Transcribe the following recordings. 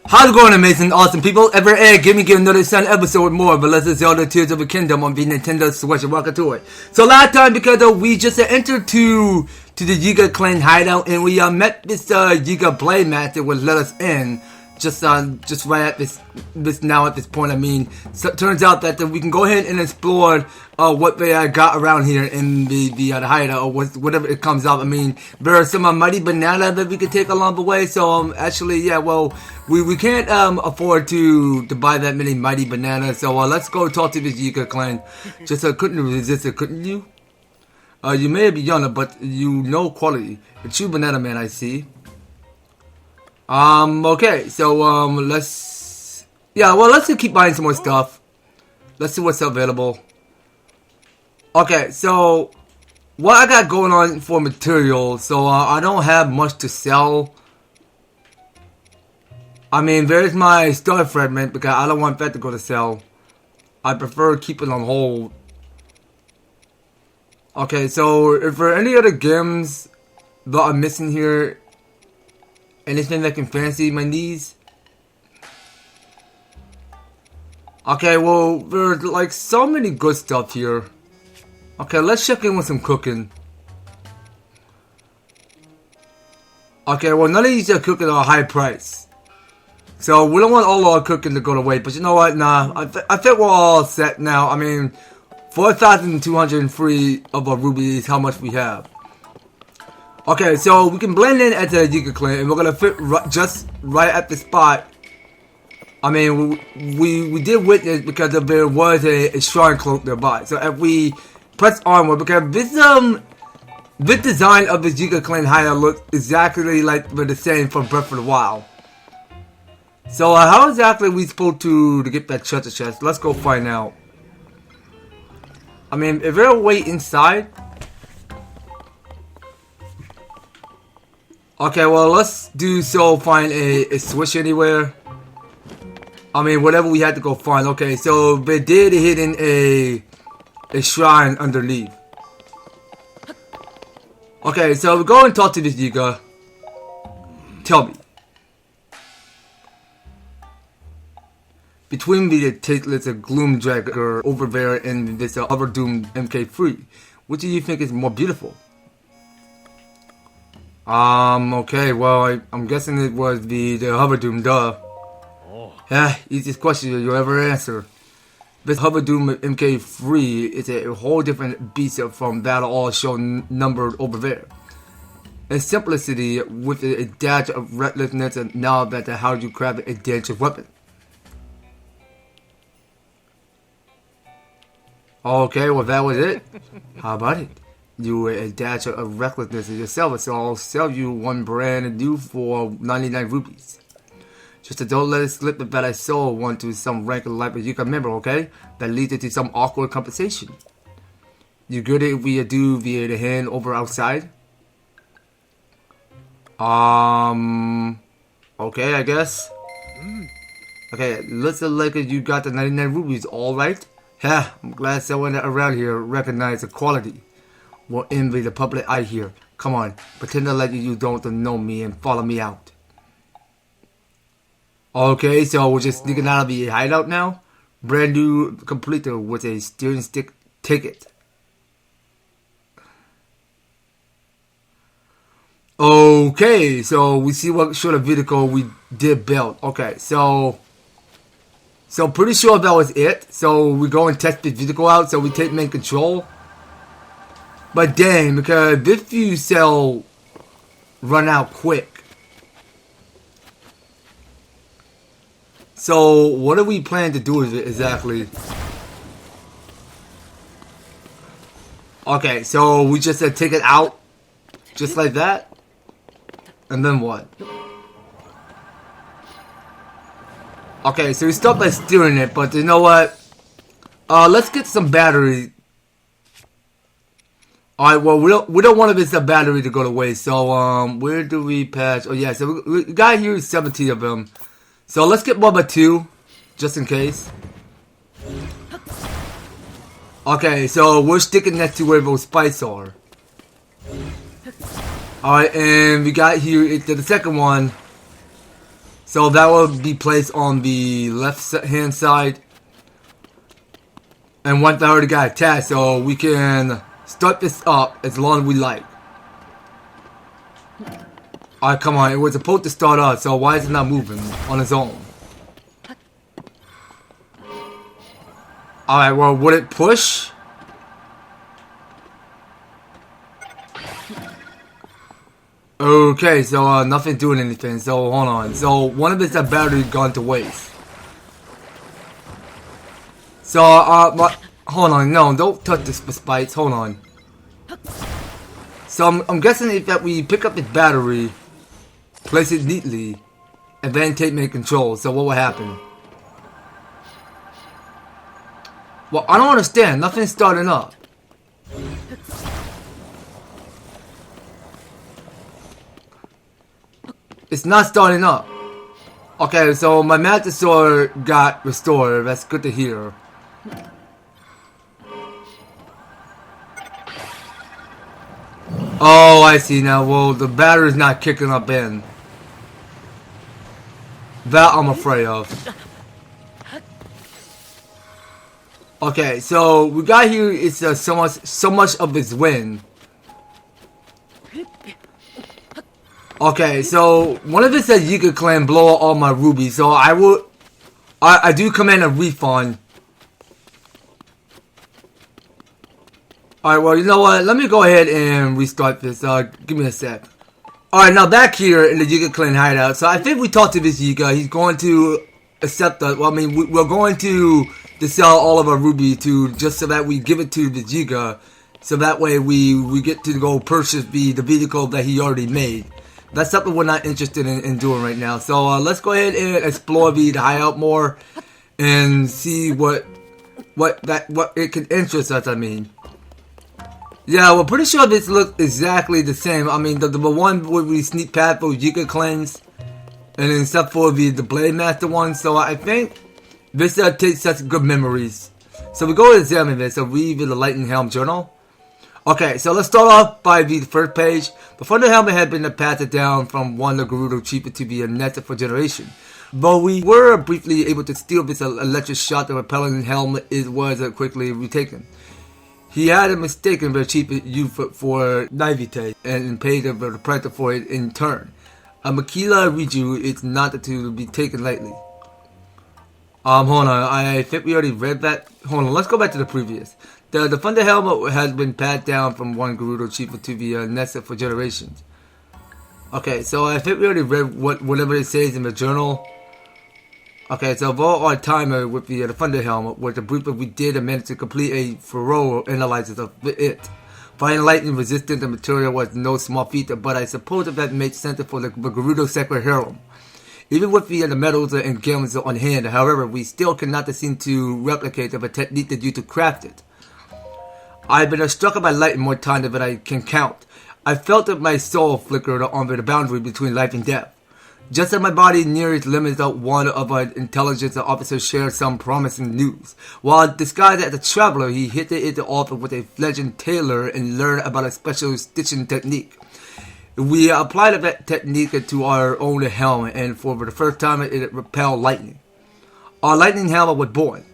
How's it going, amazing, awesome people? Ever give me another Sun episode more, but let's just Zelda Tears of the Kingdom on the Nintendo Switch. Welcome to it. So last time, because we just entered to the Yiga clan hideout, and we met this Yiga blade master would let us in. Just right at this now at this point. I mean, so it turns out that we can go ahead and explore what they got around here in the hideout, or whatever it comes up. I mean, there are some mighty banana that we could take along the way. So actually, yeah, well, we can't afford to buy that many mighty bananas. So let's go talk to this Yiga clan. Just couldn't resist it, couldn't you? You may be younger, but you know quality. A true banana man, I see. Okay, so, let's just keep buying some more stuff. Let's see what's available. Okay, so, what I got going on for materials, so, I don't have much to sell. I mean, there's my star fragment, because I don't want that to go to sell. I prefer keeping on hold. Okay, so, if there are any other gems that I'm missing here, anything that can fancy my needs? Okay, well, there's like so many good stuff here. Okay, let's check in with some cooking. Okay, well, none of these are cooking at a high price. So, we don't want all our cooking to go to waste. But you know what? Nah, I think we're all set now. I mean, 4,203 of our rubies is how much we have. Okay, so we can blend in at the Yiga clan, and we're gonna fit just right at the spot. I mean, we did witness because there was a shrine cloak nearby. So if we press onward, because this design of the Yiga clan hideout looks exactly like the same from Breath of the Wild. So how exactly are we supposed to get that treasure chest? Let's go find out. I mean, is there a way inside? Okay, well, let's find a switch anywhere. I mean, whatever we had to go find. Okay, so they did hidden a shrine underneath. Okay, so we go and talk to this Yiga. Tell me. Between the Tatelets of Gloom Dragger over there and this other Doom MK3, which do you think is more beautiful? Okay, well, I'm guessing it was the Hoverdoom, duh. Oh. Yeah, easiest question you'll ever answer. This Hoverdoom MK3 is a whole different beast from that all shown numbered over there. In simplicity, with a dash of recklessness, and now that how you craft a dangerous weapon. Okay, well, that was it. How about it? You a dash of recklessness yourself, so I'll sell you one brand new for 99 rupees. Just don't let it slip that I sold one to some rank of life as you can remember, okay? That leads to some awkward compensation. You good if we do via the hand over outside? Okay, I guess. Okay, looks like you got the 99 rupees, alright? Yeah, I'm glad someone around here recognized the quality. Will envy the public eye here. Come on, pretend like you don't know me and follow me out. Okay, so we're just sneaking out of the hideout now. Brand new completer with a steering stick ticket. Okay, so we see what sort of vehicle we did build. Okay, so pretty sure that was it. So we go and test the vehicle out. So we take main control. But dang, because this few cell run out quick. So what do we plan to do with it exactly? Okay, so we just take it out just like that. And then what? Okay, so we stopped by steering it, but you know what? Let's get some battery. Alright, well, we don't want this battery to go to waste, so, where do we patch? Oh, yeah, so we got here 17 of them. So, let's get one by two, just in case. Okay, so we're sticking next to where those spikes are. Alright, and we got here the second one. So that will be placed on the left hand side. And once I already got attached, so we can start this up as long as we like. Alright, come on, it was supposed to start up, so why is it not moving on its own? Alright, well, would it push? Okay, so nothing doing anything, so hold on. So one of it's that battery gone to waste. So, hold on, no, don't touch this spikes, hold on. So I'm guessing if that we pick up the battery, place it neatly, and then take main control, so what will happen? Well, I don't understand, nothing's starting up. It's not starting up. Okay, so my Master Sword got restored, that's good to hear. Oh, I see now. Well, the battery's not kicking up in. That I'm afraid of. Okay, so we got here. It's so much of its wind. Okay, so one of it says Yiga Clan blow out all my rubies. So I do command a refund. Alright, well, you know what? Let me go ahead and restart this. Give me a sec. Alright, now back here in the Yiga Clan hideout. So I think we talked to this Yiga. He's going to accept us. Well, I mean, we're going to sell all of our ruby to just so that we give it to the Yiga. So that way we get to go purchase the vehicle that he already made. That's something we're not interested in doing right now. So let's go ahead and explore the hideout more and see what it can interest us. I mean. Yeah, we're pretty sure this looks exactly the same. I mean, the one where we sneak past for Yiga clans, and then except for the Blade Master one. So I think this takes such good memories. So we go to examine this. So read the Lightning Helm journal. Okay, so let's start off by the first page. Before the helmet had been passed down from one of Gerudo Chief to be a nested for generation. But we were briefly able to steal this electric shot. The repelling helmet was quickly retaken. He had a mistaken the cheap youth for naivete and paid the price for it in turn. Makila Riju is not to be taken lightly. Hold on, I think we already read that. Hold on, let's go back to the previous. The Thunder Helmet has been passed down from one Gerudo Chief to the nested for generations. Okay, so I think we already read whatever it says in the journal. Okay, so vote our timer with the Thunder Helmet, with the brief we did and managed to complete a thorough analysis of it. Finding lightning resistant the material was no small feat, but I suppose that made sense for the Gerudo Sacred Harem. Even with the metals and gems on hand, however, we still cannot seem to replicate the technique that used to craft it. I've been struck by lightning more times than I can count. I felt that my soul flickered on the boundary between life and death. Just as my body neared its limits, one of our intelligence officers shared some promising news. While disguised as a traveler, he hit it off with a fledgling tailor and learned about a special stitching technique. We applied that technique to our own helmet, and for the first time it repelled lightning. Our lightning helmet was born.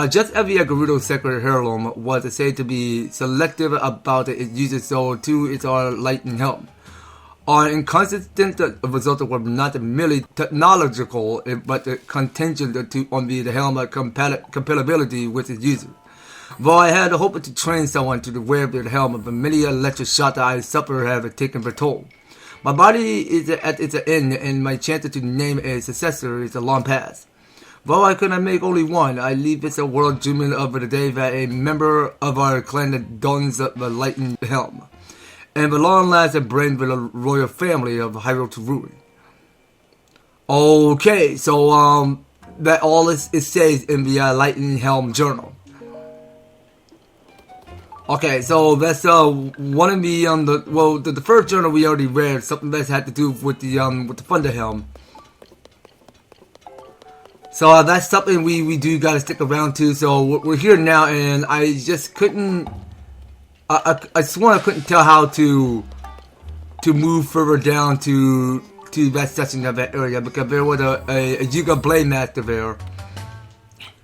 Just every Gerudo Sacred Heirloom was said to be selective about its uses, so too is our lightning helmet. Our inconsistent results were not merely technological, but contingent on the helmet compatibility with its user. Though I had hoped to train someone to wear the helmet, but many electric shots I suffered have taken their toll. My body is at its end, and my chance to name a successor is long past. Though I could not make only one, I leave this world dreaming of the day that a member of our clan dons the lightning helm, and the long last bring the royal family of Hyrule to ruin. Okay, so that all it says in the Lightning Helm journal. Okay, so that's one of the first journal we already read, something that had to do with the Thunder Helm. So that's something we do gotta stick around to. So we're here now, and I just couldn't. I swear I couldn't tell how to move further down to to that section of that area because there was a Yiga Blade Master there.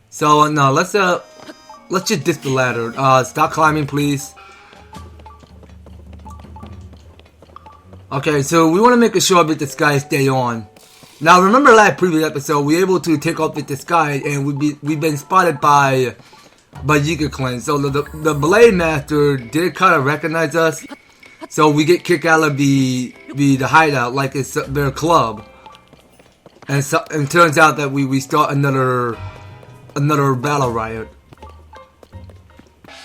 So no, let's just ditch the ladder. Stop climbing, please. Okay, so we want to make sure that this guy stay on. Now, remember last previous episode, we were able to take off with this guy, and we've been spotted by Yiga Clan. So the Blade Master did kind of recognize us. So we get kicked out of the hideout like it's their club. And so it turns out that we start another battle riot.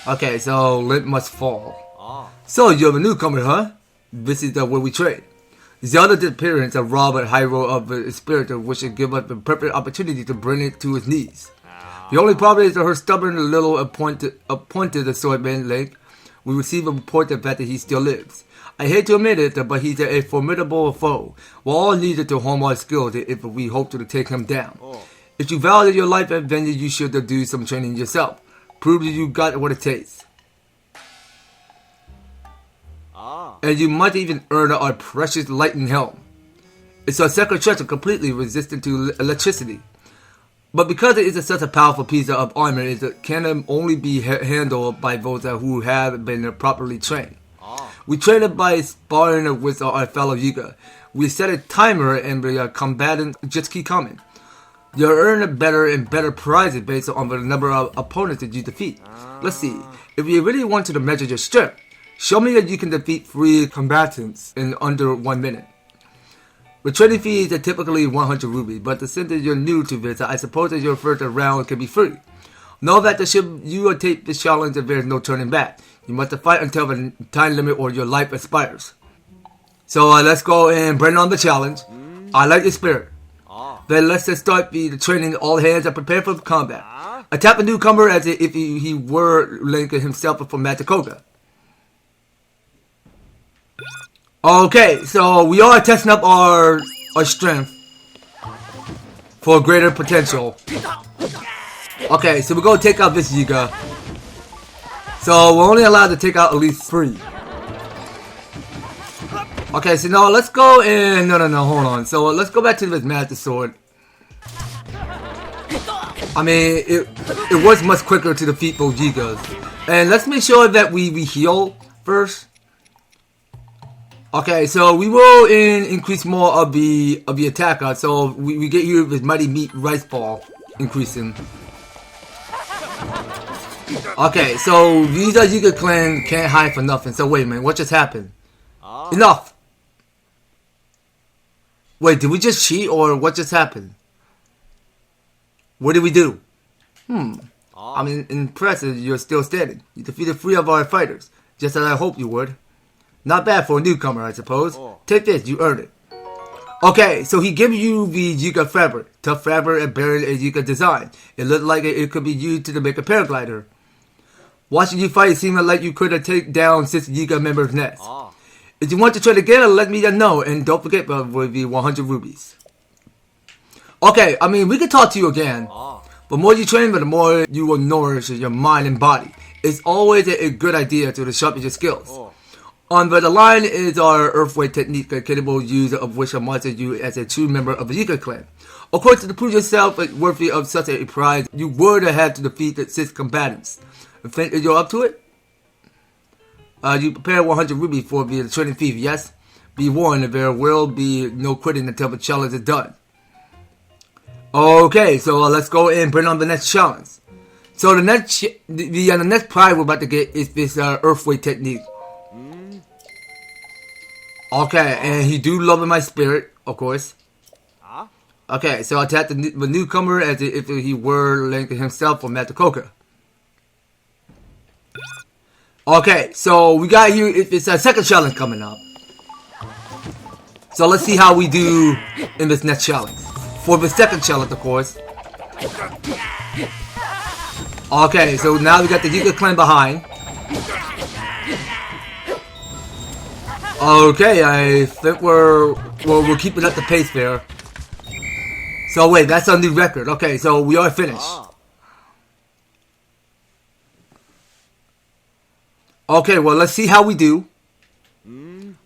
Okay, so Lint must fall. So you're a newcomer, huh? This is where we trade. Zelda's disappearance of Robert Hyrule of the Spirit, which should give us the perfect opportunity to bring it to his knees. The only problem is that her stubborn little appointed assortment Link. We receive a report that he still lives. I hate to admit it, but he's a formidable foe. We're all needed to hone our skills if we hope to take him down. If you value your life adventure, you should do some training yourself. Prove that you got what it takes. And you might even earn our precious lightning helm. It's a sacred treasure completely resistant to electricity. But because it is such a powerful piece of armor, it can only be handled by those who have been properly trained. We train it by sparring with our fellow Yiga. We set a timer and the combatants just keep coming. You'll earn better and better prizes based on the number of opponents that you defeat. Let's see, if you really want to measure your strength, show me that you can defeat 3 combatants in under 1 minute. The training fees are typically 100 rubies, but since you're new to this, I suppose that your first round can be free. Know that you will take this challenge and there's no turning back. You must fight until the time limit or your life expires. So let's go and bring on the challenge. I like your spirit. Then let's just start the training. All hands are prepared for combat. Attack the newcomer as if he were Link himself from Matakoga. Okay, so we are testing up our strength for greater potential. Okay, so we're going to take out this Yiga. So we're only allowed to take out at least 3. Okay, so now let's go and... No, hold on. So let's go back to this Master Sword. I mean, it was much quicker to defeat those Yigas. And let's make sure that we heal first. Okay, so we will increase more of the attack. So we get here with Mighty Meat Rice Ball increasing. Okay, so these Yiga Clan can't hide for nothing. So wait a minute, what just happened? Enough! Wait, did we just cheat or what just happened? What did we do? I mean, impressive, you're still standing. You defeated 3 of our fighters, just as I hoped you would. Not bad for a newcomer, I suppose. Take this, you earned it. Okay, so he gave you the Yiga fabric. Tough fabric and buried a Yiga design. It looked like it could be used to make a paraglider. Watching you fight, it seemed like you could have taken down 6 Yiga members' nests. If you want to try again, let me know. And don't forget about the 100 rubies. Okay, I mean, we can talk to you again. The more you train, the more you will nourish your mind and body. It's always a good idea to sharpen your skills. On the line is our Earthway technique, a capable use of which monsters you as a true member of the Yiga Clan. Of course, to prove yourself worthy of such a prize, you would have to defeat the 6 combatants. Think you're up to it? You prepare 100 rubies for the training fee, yes? Be warned, there will be no quitting until the challenge is done. Okay, so let's go and bring on the next challenge. So the next prize we're about to get is this Earthway technique. Okay, and he do love my spirit, of course. Okay, so attack the newcomer as if he were Link himself from Matakoga. Okay, so we got here, it's a second challenge coming up. So let's see how we do in this next challenge. For the second challenge, of course. Okay, so now we got the Yiga Clan behind. Okay, I think we're keeping up the pace there. So wait, that's a new record. Okay, so we are finished. Okay, well, let's see how we do.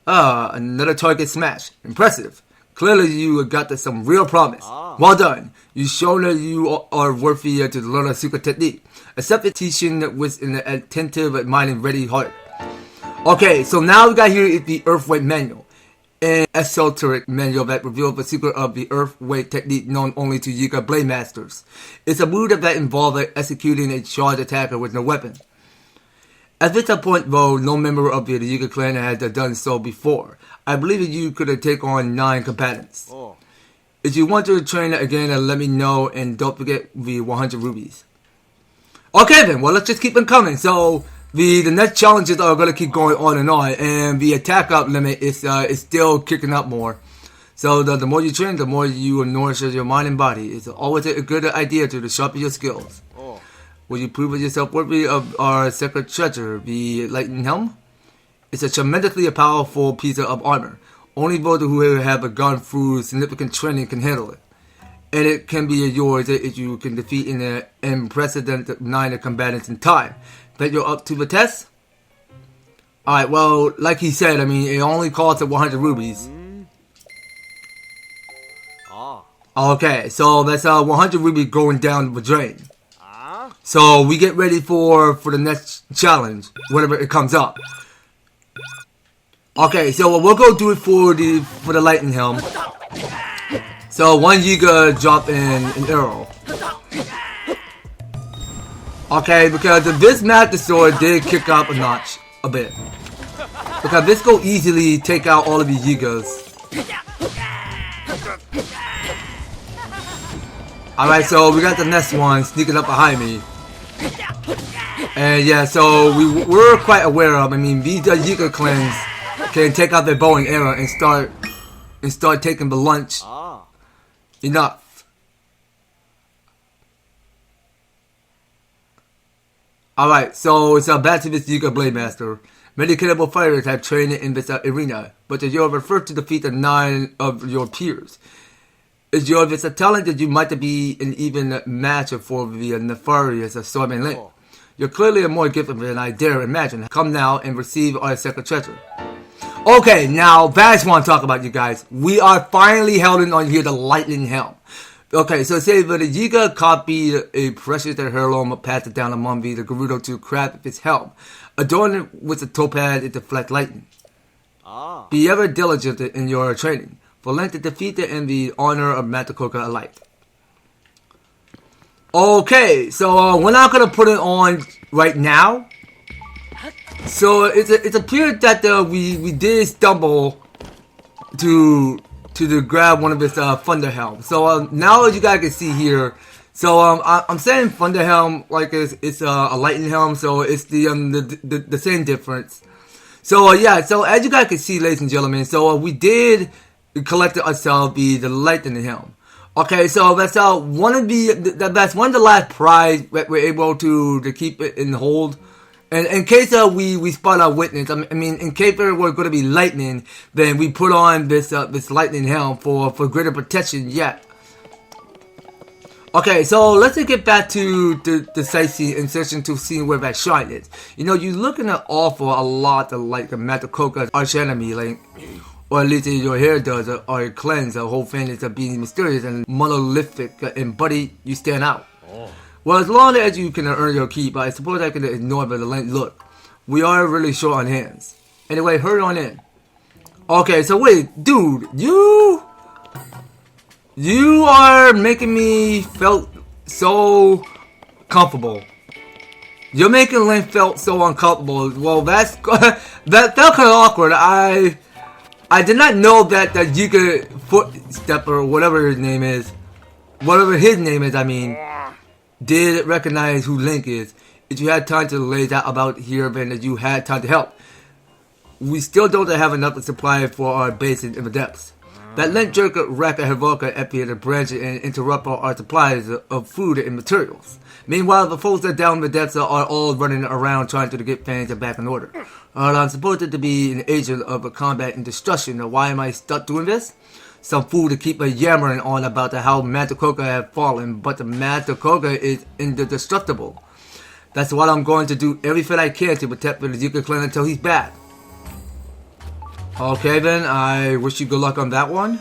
Another target smash. Impressive. Clearly, you got some real promise. Well done. You've shown that you are worthy to learn a secret technique. Accept the teaching with an attentive mind and ready heart. Okay, so now we got here is the Earthway Manual. An esoteric manual that reveals the secret of the Earthway technique known only to Yiga Blade Masters. It's a move that involves executing a charged attacker with no weapon. At this point, though, no member of the Yiga clan had done so before. I believe that you could take on 9 combatants. If you want to train again, let me know, and don't forget the 100 rubies. Okay then, well let's just keep them coming. So the next challenges are going to keep going on, and the attack up limit is still kicking up more. So the more you train, the more you nourish your mind and body. It's always a good idea to sharpen your skills. Will you prove yourself worthy of our sacred treasure, the Lightning Helm? It's a tremendously powerful piece of armor. Only those who have gone through significant training can handle it. And it can be yours if you can defeat an unprecedented 9 combatants in time. Bet you're up to the test? Alright, well, like he said, I mean, it only costs 100 rubies. Okay, so that's 100 rubies going down the drain. So we get ready for the next challenge, whenever it comes up. Okay, so we'll go do it for the Lightning Helm. So one Yiga drop in an arrow. Okay, because this Master Sword did kick up a notch a bit. Because this will easily take out all of the Yigas. Alright, so we got the next one sneaking up behind me. And yeah, so we're quite aware of, I mean, these Yiga clans can take out their bow and arrow and start taking the lunch. Enough. Alright, so it's back to this Yiga Blade Master. Many capable fighters have trained in this arena, but you are first to defeat 9 of your peers. Is your this a talent that you might be an even match for the nefarious Storming Link? You're clearly more gifted than I dare imagine. Come now and receive our sacred treasure. Okay, now that's what I want to talk about, you guys. We are finally holding on here the Lightning Helm. Okay, so say that the Yiga copied a precious heirloom, passed it down among the Gerudo to craft its helm, adorn it with a topaz to deflect lightning. Be ever diligent in your training, for length to defeat it in the honor of Matakoka alike. Okay, so we're not gonna put it on right now. So it's appeared that we did stumble to grab one of his Thunder Helm. So now as you guys can see here, so I'm saying Thunder Helm like it's a Lightning Helm, so it's the same difference. So yeah, so as you guys can see, ladies and gentlemen, so we did collect ourselves the Lightning Helm. Okay, so that's one of the last prize that we're able to keep it in hold. And in case we spot our witness, I mean, in case there were going to be lightning, then we put on this Lightning Helm for greater protection yet. Okay, so let's get back to the sightseeing and searching to see where that shrine is. You know, you're looking at awful a lot of like Matakoka's arch enemy, like, or at least your hair does, or cleanse. The whole thing is being mysterious and monolithic, and buddy, you stand out. Well, as long as you can earn your keep, I suppose I can ignore the look. We are really short on hands. Anyway, hurry on in. Okay, so wait, dude, you are making me felt so comfortable. You're making Link felt so uncomfortable. Well, that felt kind of awkward. I did not know that Yiga Footstepper, or whatever his name is, I mean, did recognize who Link is. If you had time to lay that about here, then you had time to help. We still don't have enough supply for our base in the depths. That Link jerk wreck a Hivoka appear to branch and interrupt our supplies of food and materials. Meanwhile, the folks that down the depths are all running around trying to get things back in order. I'm supposed to be an agent of combat and destruction. Why am I stuck doing this? Some fool to keep yammering on about how Matakoka have fallen, but the Matakoka is indestructible. That's what I'm going to do everything I can to protect the Yiga clan until he's back. Okay then, I wish you good luck on that one.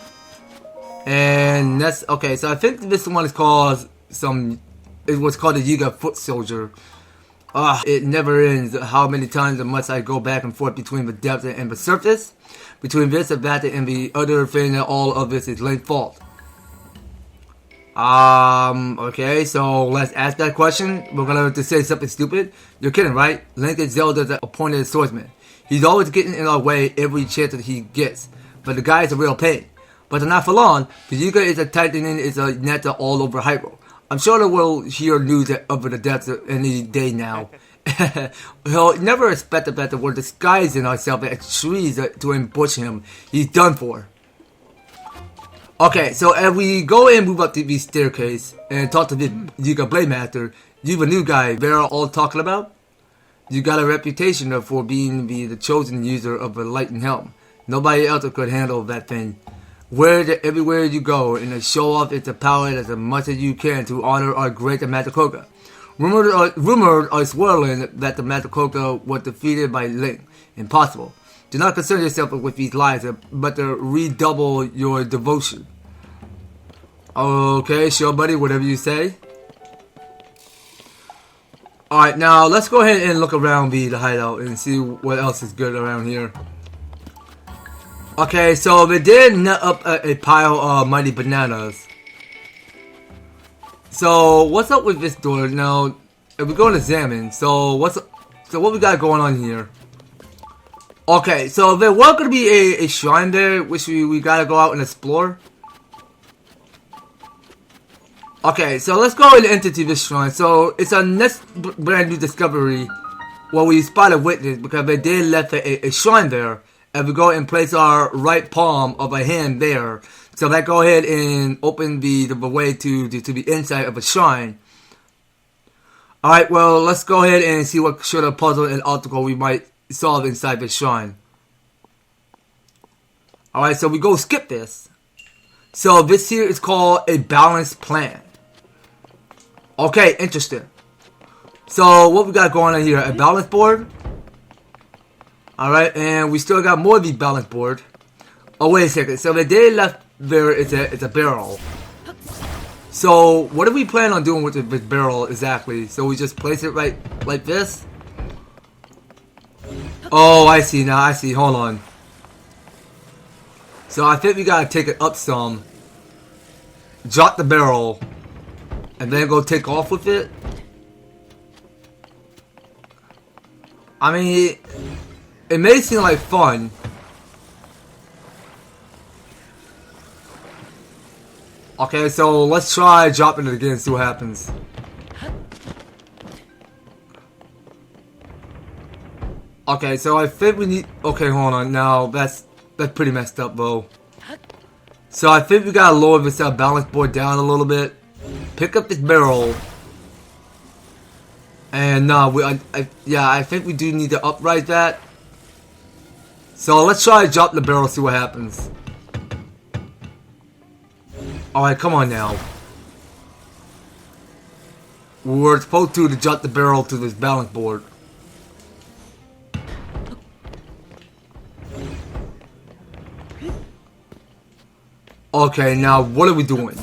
And that's okay. So I think this one is called it was called the Yiga Foot Soldier. It never ends. How many times must I go back and forth between the depth and the surface? Between this and that and the other thing, and all of this is Link's fault. Okay, so let's ask that question. We're gonna have to say something stupid. You're kidding, right? Link is Zelda's appointed swordsman. He's always getting in our way every chance that he gets. But the guy is a real pain. But not for long, the Yiga is a tightening is a net all over Hyrule. I'm sure that we'll hear news of the deaths any day now. He'll never expect that we're disguising ourselves as trees to ambush him. He's done for. Okay, so as we go and move up to the staircase and talk to the Yiga Blade Master, you have a new guy they're all talking about. You got a reputation for being the chosen user of the Lightning Helm. Nobody else could handle that thing. Everywhere you go and show off its power as much as you can to honor our great Makoga. Rumors are swirling that the Makoga was defeated by Link. Impossible. Do not concern yourself with these lies, but to redouble your devotion. Okay, sure, buddy, whatever you say. Alright, now let's go ahead and look around the hideout and see what else is good around here. Okay, so they did nut up a pile of mighty bananas. So what's up with this door? Now, if we go and examine, so what we got going on here? Okay, so there was gonna be a shrine there, which we gotta go out and explore. Okay, so let's go into this shrine. So it's a next brand new discovery. Well, we spotted witness because they did left a shrine there. And we go and place our right palm of a hand there. So that go ahead and open the way to the inside of a shrine. Alright, well, let's go ahead and see what sort of puzzle and obstacle we might solve inside the shrine. Alright, so we go skip this. So this here is called a balanced plan. Okay, interesting. So what we got going on here? A balance board. Alright, and we still got more of the balance board. Oh, wait a second. So the day left there is a barrel. So what do we plan on doing with this barrel exactly? So we just place it right like this? Oh, I see now. I see. Hold on. So I think we gotta take it up some. Drop the barrel. And then go take off with it. I mean, it may seem like fun. Okay, so let's try dropping it again and see what happens. Okay, so I think we need... Okay, hold on. Now, that's pretty messed up, though. So I think we gotta lower this balance board down a little bit. Pick up this barrel. And I think we do need to upright that. So let's try to drop the barrel, see what happens. Alright, come on now. We're supposed to drop the barrel to this balance board. Okay, now what are we doing?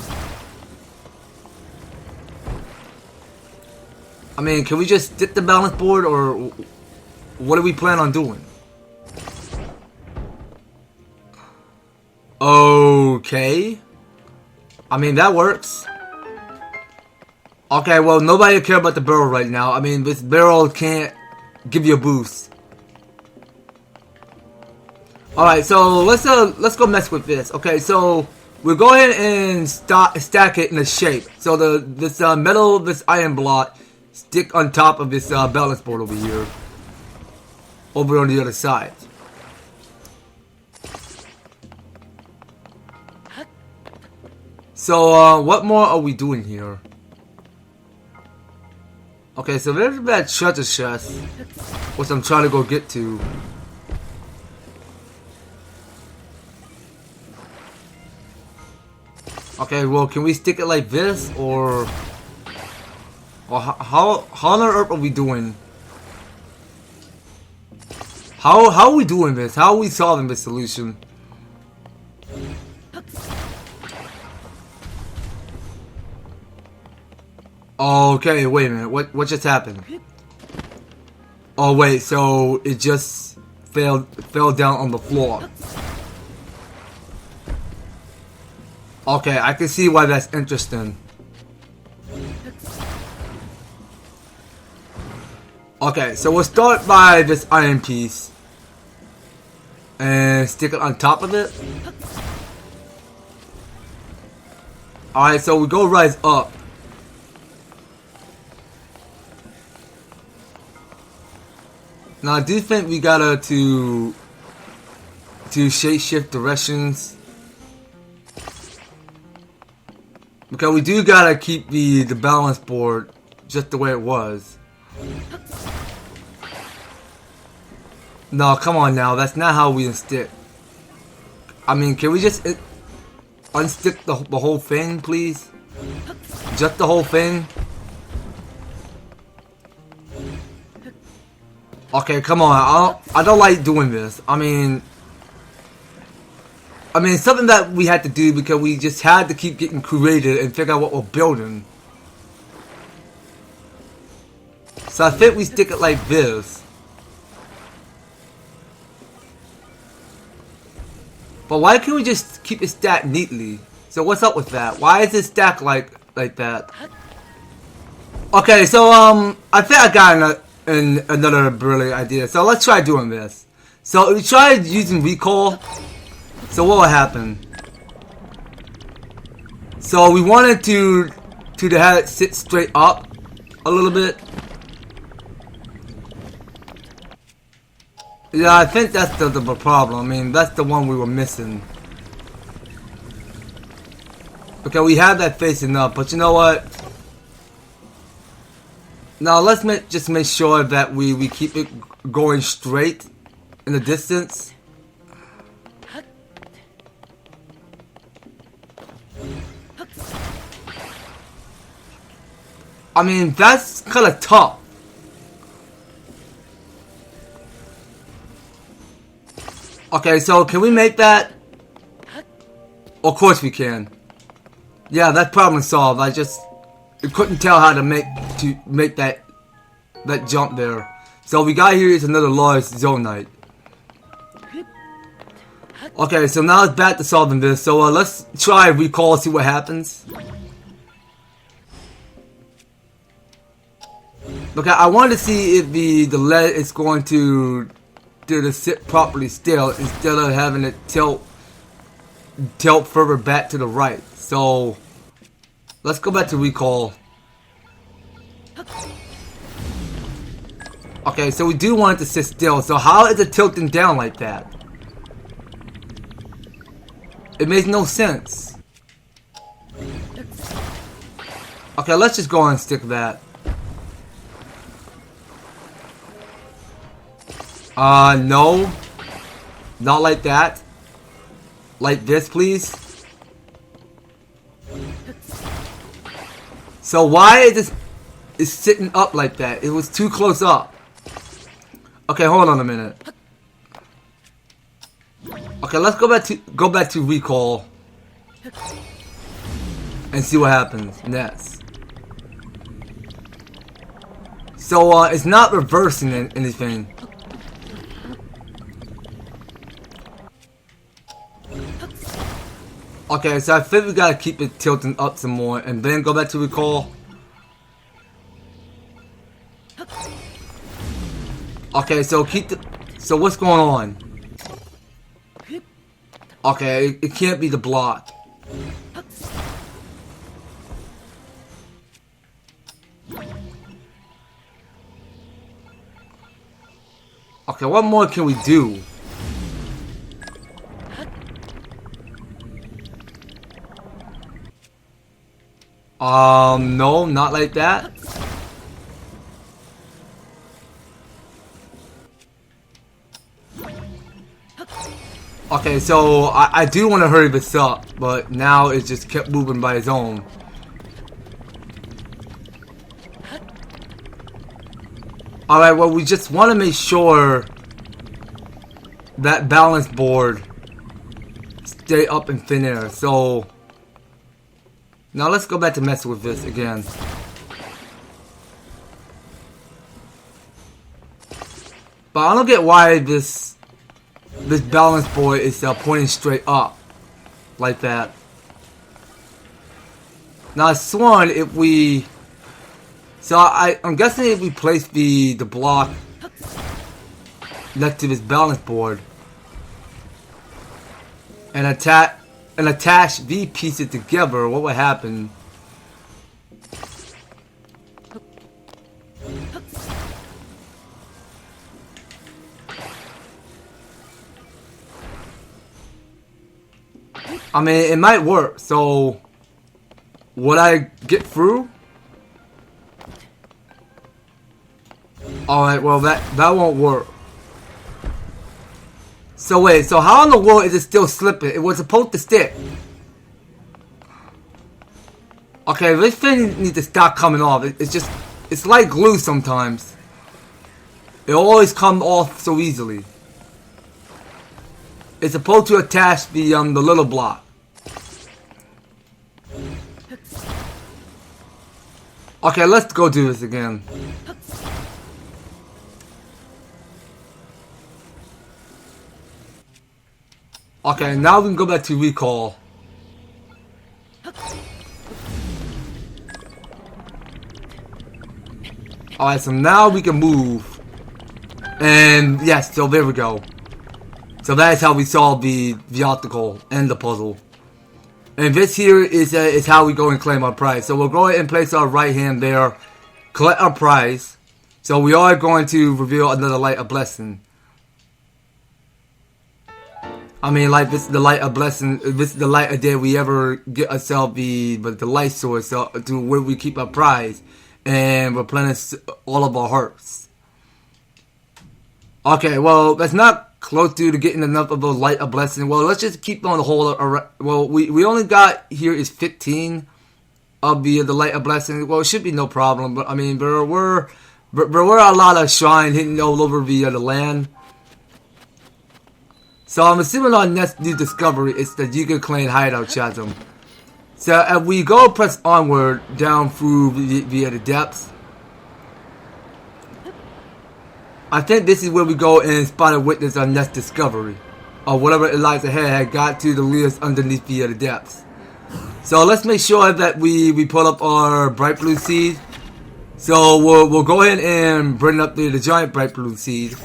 I mean, can we just stick the balance board, or what do we plan on doing? Okay. I mean, that works. Okay, well, nobody care about the barrel right now. I mean, this barrel can't give you a boost. Alright, so let's go mess with this. Okay, so we'll go ahead and stack it in a shape. So this metal, this iron block, stick on top of this balance board over here. Over on the other side. So, what more are we doing here? Okay, so there's that treasure chest, which I'm trying to go get to. Okay, well, can we stick it like this, or how on earth are we doing? How are we doing this? How are we solving this solution? Okay, wait a minute. What just happened? Oh wait, so it just fell down on the floor. Okay, I can see why that's interesting. Okay, so we'll start by this iron piece and stick it on top of it. Alright, so we go rise up. Now I do think we gotta to shape shift directions, because we do gotta keep the balance board just the way it was. No, come on now, that's not how we unstick. I mean, can we just unstick the whole thing, please? Just the whole thing? Okay, come on. I don't like doing this. I mean, something that we had to do because we just had to keep getting creative and figure out what we're building. So I think we stick it like this. But why can't we just keep it stacked neatly? So what's up with that? Why is it stacked like that? Okay, so I think I got another brilliant idea. So let's try doing this. So we tried using recall. So what will happen? So we wanted to have it sit straight up a little bit. Yeah, I think that's the problem. I mean, that's the one we were missing. Because we had that facing up, but you know what? Now let's just make sure that we keep it going straight in the distance. I mean, that's kind of tough. Okay, so can we make that? Of course we can. Yeah, that problem solved. I couldn't tell how to make that jump there. So we got here is another large Zonaite. Okay, so now it's back to solving this. So let's try recall, see what happens. Okay, I wanted to see if the lead is going to sit properly still instead of having it tilt further back to the right. So let's go back to recall. Okay, so we do want it to sit still. So how is it tilting down like that? It makes no sense. Okay, let's just go and stick that. No. Not like that. Like this, please. So why is this sitting up like that? It was too close up. Okay, hold on a minute. Okay, let's go back to recall and see what happens next. So it's not reversing anything. Okay, so I think we gotta keep it tilting up some more and then go back to recall. Okay, so so what's going on? Okay, it can't be the block. Okay, what more can we do? No, not like that. Okay, so I do want to hurry this up, but now it just kept moving by its own. Alright, well, we just want to make sure that balance board stay up in thin air. So now let's go back to mess with this again. But I don't get why this balance board is pointing straight up like that. Now I sworn if we, so I'm guessing if we place the block next to this balance board and attach these pieces together, what would happen? I mean, it might work. So, would I get through? Alright, well that won't work. So wait, so how in the world is it still slipping? It was supposed to stick. Okay, this thing needs to stop coming off. It's like glue sometimes. It always comes off so easily. It's supposed to attach the little block. Okay, let's go do this again. Okay, now we can go back to recall. Alright, so now we can move. And yes, so there we go. So that's how we solve the obstacle and the puzzle. And this here is how we go and claim our prize. So we'll go ahead and place our right hand there, collect our prize. So we are going to reveal another light of blessing. I mean, like, this is the light of blessing. This is the light of day we ever get ourselves the light source to where we keep our prize and replenish all of our hearts. Okay, well, that's not close to getting enough of a light of blessing. Well, let's just keep on the whole. Well, we only got here is 15 of the light of blessing. Well, it should be no problem. But I mean, there were a lot of shrines hitting all over the land. So I'm assuming our next new discovery is the Yiga Clan hideout chasm. So as we go press onward down through via the depths, I think this is where we go and spot and witness our next discovery, or whatever it lies ahead had got to the leaders underneath via the depths. So let's make sure that we pull up our bright blue seed. So we'll go ahead and bring up the giant bright blue seed.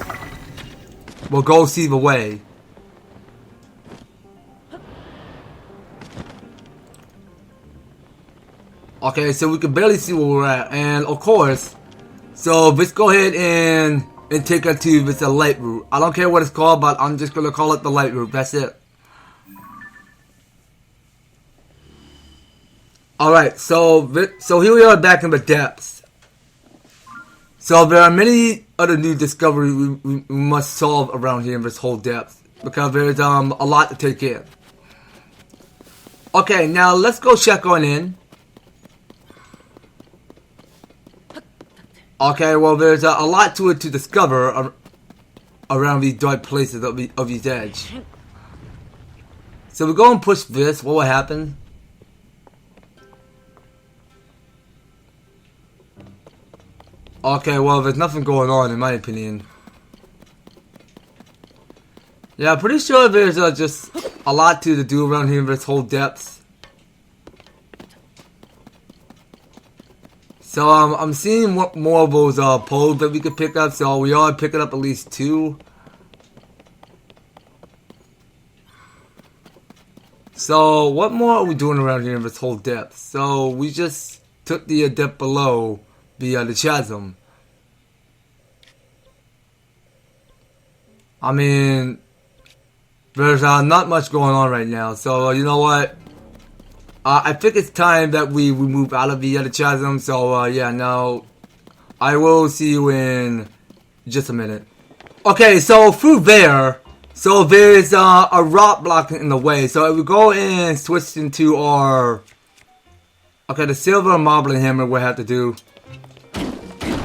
We'll go see the way. Okay, so we can barely see where we're at, and of course, so let's go ahead and take us to this light route. I don't care what it's called, but I'm just gonna call it the light route. That's it. All right, so here we are back in the depths. So there are many other new discoveries we must solve around here in this whole depth because there's a lot to take in. Okay, now let's go check on in. Okay, well, there's a lot to it to discover around these dark places of these edge. So we go and push this. What will happen? Okay, well, there's nothing going on in my opinion. Yeah, I'm pretty sure there's just a lot to do around here in this whole depth. So I'm seeing more of those poles that we could pick up. So we are picking up at least 2. So what more are we doing around here in this whole depth? So we just took the depth below the chasm. I mean, there's not much going on right now. So you know what? I think it's time that we move out of the other chasm. So yeah, now I will see you in just a minute. Okay, so through there, so there's a rock blocking in the way. So if we go and switch into our the silver marbling hammer, we'll have to do.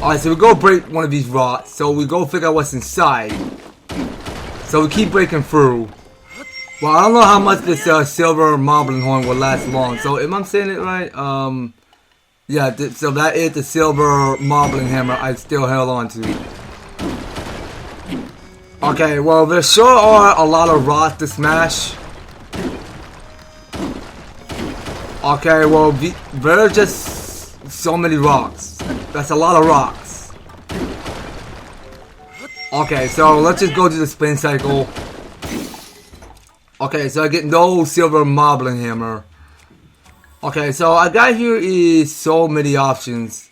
Alright, so we go break one of these rocks. So we go figure out what's inside. So we keep breaking through. Well, I don't know how much this silver marbling horn will last long. So, am I saying it right? Yeah, so that is the silver marbling hammer I still held on to. Okay, well, there sure are a lot of rocks to smash. Okay, well, there are just so many rocks. That's a lot of rocks. Okay, so let's just go to the spin cycle. Okay, so I get no silver moblin hammer. Okay, so I got here is so many options.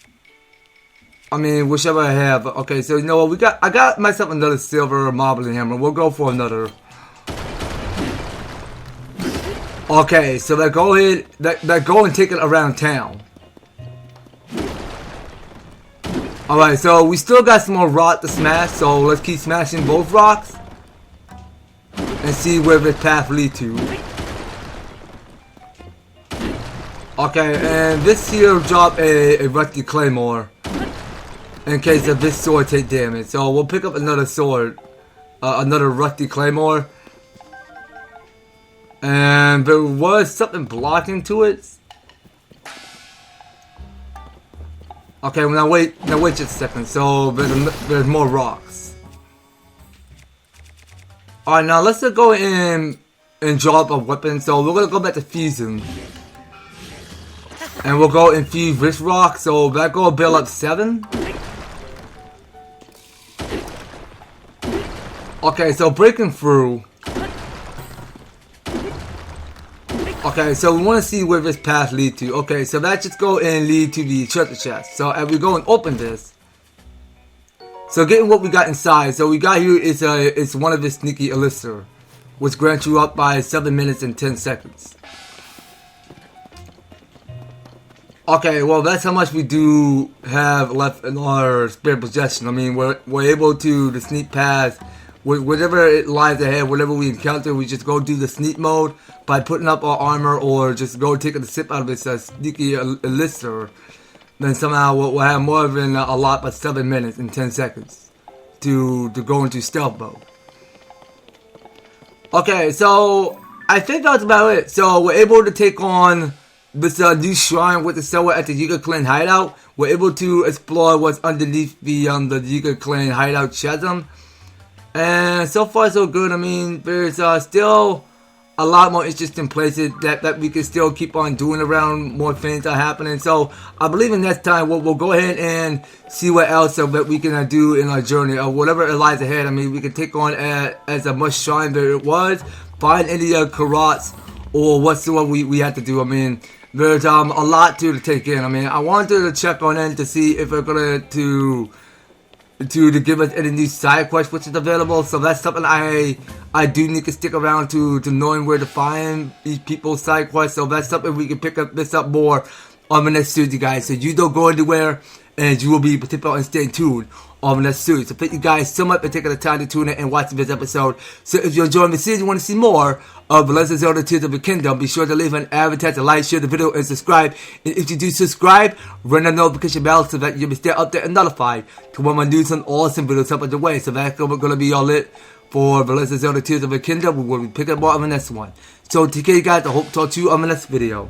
I mean, whichever I have. Okay, so you know what? I got myself another silver moblin hammer. We'll go for another. Okay, so let's go ahead. Let's go and take it around town. Alright, so we still got some more rock to smash, so let's keep smashing both rocks and see where this path leads to. Okay, and this here drop a rusty claymore in case of this sword take damage. So we'll pick up another sword, another rusty claymore, and there was something blocking to it. Okay, well now wait just a second. So there's more rocks. Alright, now let's just go in and drop a weapon. So we're gonna go back to fusion. And we'll go infuse this rock. So that go build up 7. Okay, so breaking through. Okay, so we want to see where this path leads to. Okay, so that just go and lead to the treasure chest. So as we go and open this, so getting what we got inside. So we got here is one of the sneaky elixir, which grants you up by 7 minutes and 10 seconds. Okay, well that's how much we do have left in our spare possession. I mean, we're able to the sneak path. Whatever it lies ahead, whatever we encounter, we just go do the sneak mode by putting up our armor, or just go take a sip out of this sneaky elixir. Then somehow we'll have more than a lot but 7 minutes and 10 seconds to go into stealth mode. Okay, so I think that's about it. So we're able to take on this new shrine with the Selwa at the Yiga Clan hideout. We're able to explore what's underneath the Yiga Clan hideout chasm. And so far so good. I mean, there's still a lot more interesting places that we can still keep on doing around. More things are happening. So I believe in next time we'll go ahead and see what else that we can do in our journey, or whatever it lies ahead. I mean, we can take on as a much shrine there it was, find any karats or whatsoever we had to do. I mean, there's a lot to take in. I mean, I wanted to check on in to see if we're going to give us any new side quests which is available. So that's something I do need to stick around to knowing where to find these people's side quests. So that's something we can pick up more on the next series, guys. So you don't go anywhere, and you will be participating and staying tuned on the next series. So thank you guys so much for taking the time to tune in and watching this episode. So if you're enjoying the series, you want to see more of The Legend of Zelda Tears of the Kingdom, be sure to leave an advertise, like, share the video, and subscribe. And if you do subscribe, ring the notification bell so that you'll be stay updated and notified to when my news and awesome videos up on the way. So that's going to be all it for The Legend of Zelda Tears of the Kingdom. We will be picking up more on the next one. So take care, guys. I hope to talk to you on the next video.